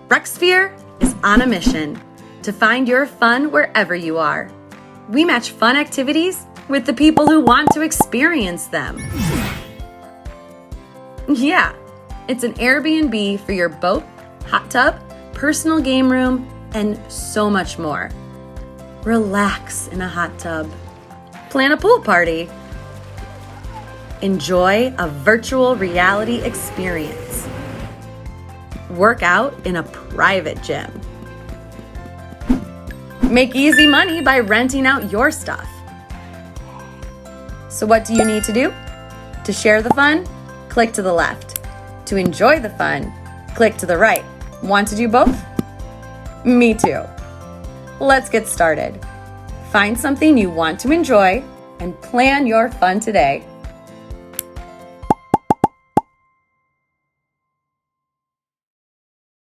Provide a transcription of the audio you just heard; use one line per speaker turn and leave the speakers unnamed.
Rexsphere is on a mission to find your fun wherever you are. We match fun activities with the people who want to experience them. Yeah, it's an Airbnb for your boat, hot tub, personal game room, and so much more. Relax in a hot tub. Plan a pool party. Enjoy a virtual reality experience. Work out in a private gym. Make easy money by renting out your stuff. So what do you need to do? To share the fun, click to the left. To enjoy the fun, click to the right. Want to do both? Me too. Let's get started. Find something you want to enjoy and plan your fun today.